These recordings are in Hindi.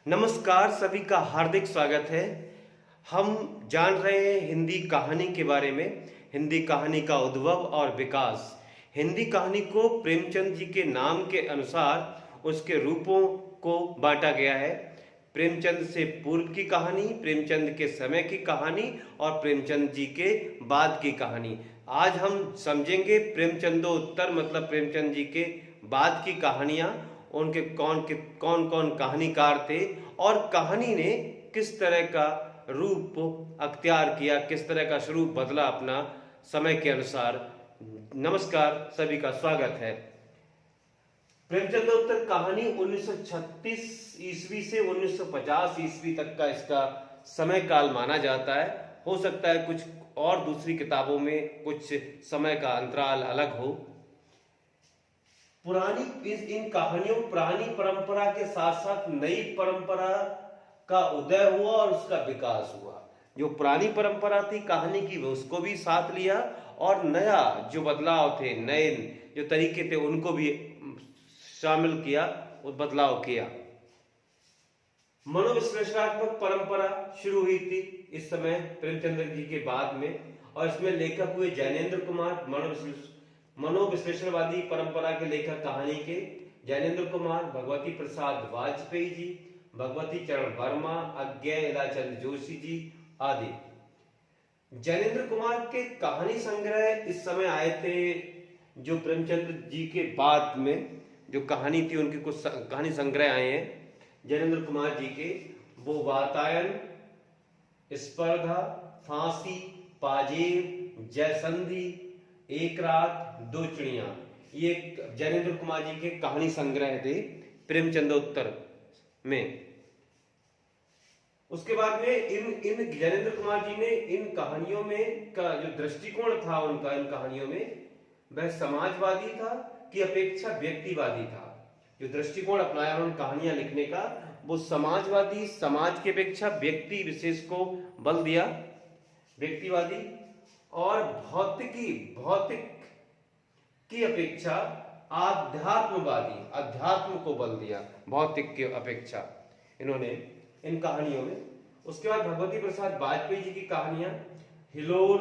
नमस्कार, सभी का हार्दिक स्वागत है। हम जान रहे हैं हिंदी कहानी के बारे में, हिंदी कहानी का उद्भव और विकास। हिंदी कहानी को प्रेमचंद जी के नाम के अनुसार उसके रूपों को बांटा गया है। प्रेमचंद से पूर्व की कहानी, प्रेमचंद के समय की कहानी और प्रेमचंद जी के बाद की कहानी। आज हम समझेंगे प्रेमचंदोत्तर मतलब प्रेमचंद जी के बाद की कहानियाँ, उनके कौन कौन कहानीकार थे और कहानी ने किस तरह का रूप अख्तियार किया, किस तरह का स्वरूप बदला अपना समय के अनुसार। नमस्कार, सभी का स्वागत है। प्रेमचंदोत्तर कहानी 1936 ईस्वी से 1950 ईस्वी तक का इसका समय काल माना जाता है। हो सकता है कुछ और दूसरी किताबों में कुछ समय का अंतराल अलग हो। इन कहानियों पुरानी परंपरा के साथ साथ नई परंपरा का उदय हुआ और उसका विकास हुआ। जो पुरानी परंपरा थी कहानी की उसको भी साथ लिया और नया जो बदलाव थे, नए जो तरीके थे उनको भी शामिल किया, और बदलाव किया। मनोविश्लेषणात्मक परंपरा शुरू हुई थी इस समय प्रेमचंद्र जी के बाद में, और इसमें लेखक हुए जैनेन्द्र कुमार। मनोविश्लेषणवादी परंपरा के लेखक कहानी के जैनेन्द्र कुमार, भगवती प्रसाद वाजपेयी जी, भगवती चरण वर्मा, अज्ञे इलाचंद जोशी जी आदि। जैनेन्द्र कुमार के कहानी संग्रह इस समय आए थे। जो प्रेमचंद जी के बाद में जो कहानी थी उनके कुछ कहानी संग्रह आए हैं जैनेन्द्र कुमार जी के। वो वातायन, स्पर्धा, फांसी, पाजेब, जयसंधि, एक रात, दो चिड़िया, ये जैनेन्द्र कुमार जी के कहानी संग्रह थे प्रेमचंदोत्तर में। उसके बाद में इन जैनेन्द्र कुमार जी ने इन कहानियों में का जो दृष्टिकोण था उनका इन कहानियों में, वह समाजवादी था कि अपेक्षा व्यक्तिवादी था। जो दृष्टिकोण अपनाया उन्होंने कहानियां लिखने का, वो समाजवादी, समाज की अपेक्षा व्यक्ति विशेष को बल दिया, व्यक्तिवादी, और भौतिक की अपेक्षा आध्यात्मवादी, अध्यात्म को बल दिया भौतिक की अपेक्षा इन्होंने इन कहानियों में। उसके बाद भगवती प्रसाद वाजपेयी जी की कहानियां, हिलोर,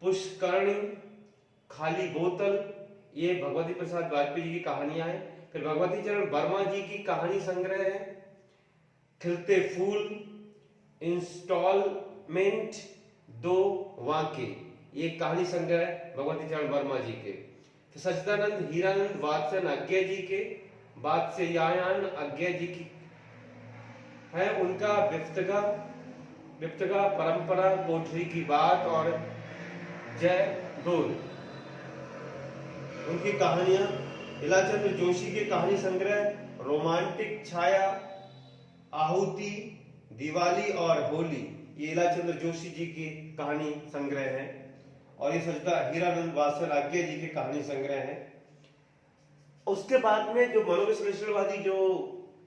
पुष्करणी, खाली बोतल, ये भगवती प्रसाद वाजपेयी जी की कहानियां हैं। फिर भगवती चरण वर्मा जी की कहानी संग्रह है खिलते फूल, इंस्टॉलमेंट, दो वाक्य, ये कहानी संग्रह भगवती चरण वर्मा जी के। फिर सच्चिदानंद हीरानंद वात्सन अज्ञे जी के, वात्स्यायन अज्ञे जी की है। उनका विप्तगा परंपरा, कोठरी की बात और जय गोल, उनकी कहानियां। इलाचंद जोशी के कहानी संग्रह रोमांटिक छाया, आहुति, दिवाली और होली, ये इलाचंद जोशी जी की कहानी संग्रह है। और ये सचदा हीरानंद वात्सन अज्ञे जी की कहानी संग्रह है। उसके बाद में जो मनोविश्लेषणवादी जो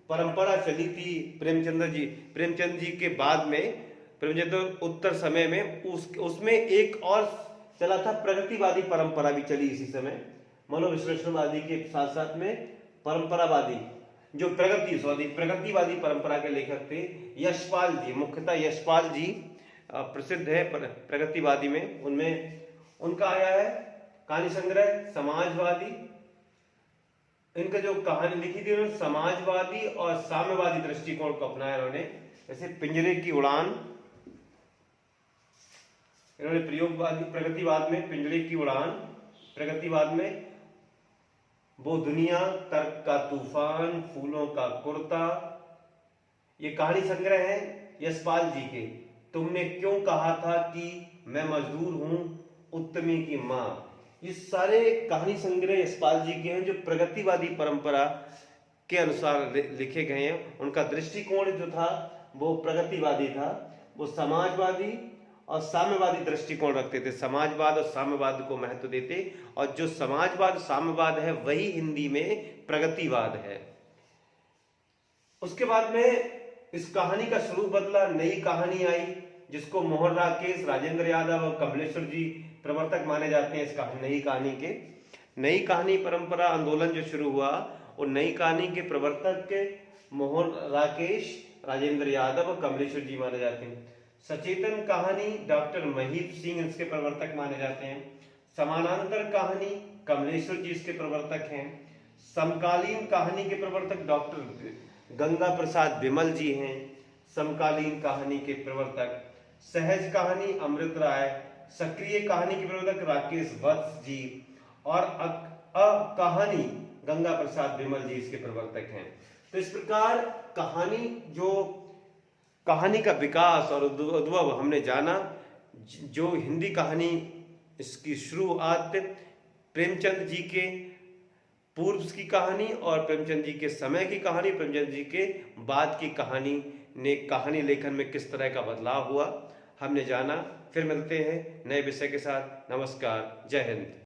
परंपरा चली थी प्रेमचंद जी के बाद में, प्रेमचंद उत्तर समय में, उसमें एक और चला था प्रगतिवादी परंपरा भी चली इसी समय। मनोविश्लेषणवादी के साथ साथ में परंपरावादी जो प्रगतिवादी परंपरा के लेखक थे यशपाल जी, मुख्यतः यशपाल जी प्रसिद्ध है प्रगतिवादी में। उनमें उनका आया है कहानी संग्रह समाजवादी। इनका जो कहानी लिखी थी उन्होंने समाजवादी और साम्यवादी दृष्टिकोण को अपनाया उन्होंने। जैसे पिंजरे की उड़ान, इन्होंने प्रयोगवादी प्रगतिवाद में पिंजरे की उड़ान, प्रगतिवाद में वो दुनिया, तर्क का तूफान, फूलों का कुर्ता, ये कहानी संग्रह है यशपाल जी के। तुमने क्यों कहा था कि मैं मजदूर हूं, उत्तमी की मां, ये सारे कहानी संग्रह यशपाल जी के हैं जो प्रगतिवादी परंपरा के अनुसार लिखे गए हैं। उनका दृष्टिकोण जो था वो प्रगतिवादी था। वो समाजवादी और साम्यवादी दृष्टिकोण रखते थे, समाजवाद और साम्यवाद को महत्व देते, और जो समाजवाद साम्यवाद है वही हिंदी में प्रगतिवाद है। उसके बाद में इस कहानी का स्वरूप बदला, नई कहानी आई जिसको मोहन राकेश, राजेंद्र यादव और कमलेश्वर जी प्रवर्तक माने जाते हैं इस नई कहानी के। नई कहानी परंपरा आंदोलन जो शुरू हुआ, और नई कहानी के प्रवर्तक के मोहन राकेश, राजेंद्र यादव, कमलेश्वर जी माने जाते हैं। सचेतन कहानी डॉक्टर महीप सिंह इसके प्रवर्तक माने जाते हैं। समानांतर कहानी कमलेश्वर जी इसके प्रवर्तक हैं। समकालीन कहानी के प्रवर्तक डॉक्टर गंगा प्रसाद विमल जी हैं। समकालीन कहानी के प्रवर्तक सहज कहानी अमृत राय, सक्रिय कहानी के प्रवर्तक राकेश वत्स जी और कहानी गंगा प्रसाद विमल जी इसके प्रवर्तक हैं। तो इस प्रकार कहानी का विकास और उद्भव हमने जाना। जो हिंदी कहानी इसकी शुरुआत प्रेमचंद जी के पूर्व की कहानी और प्रेमचंद जी के समय की कहानी, प्रेमचंद जी के बाद की कहानी ने कहानी लेखन में किस तरह का बदलाव हुआ हमने जाना। फिर मिलते हैं नए विषय के साथ। नमस्कार, जय हिंद।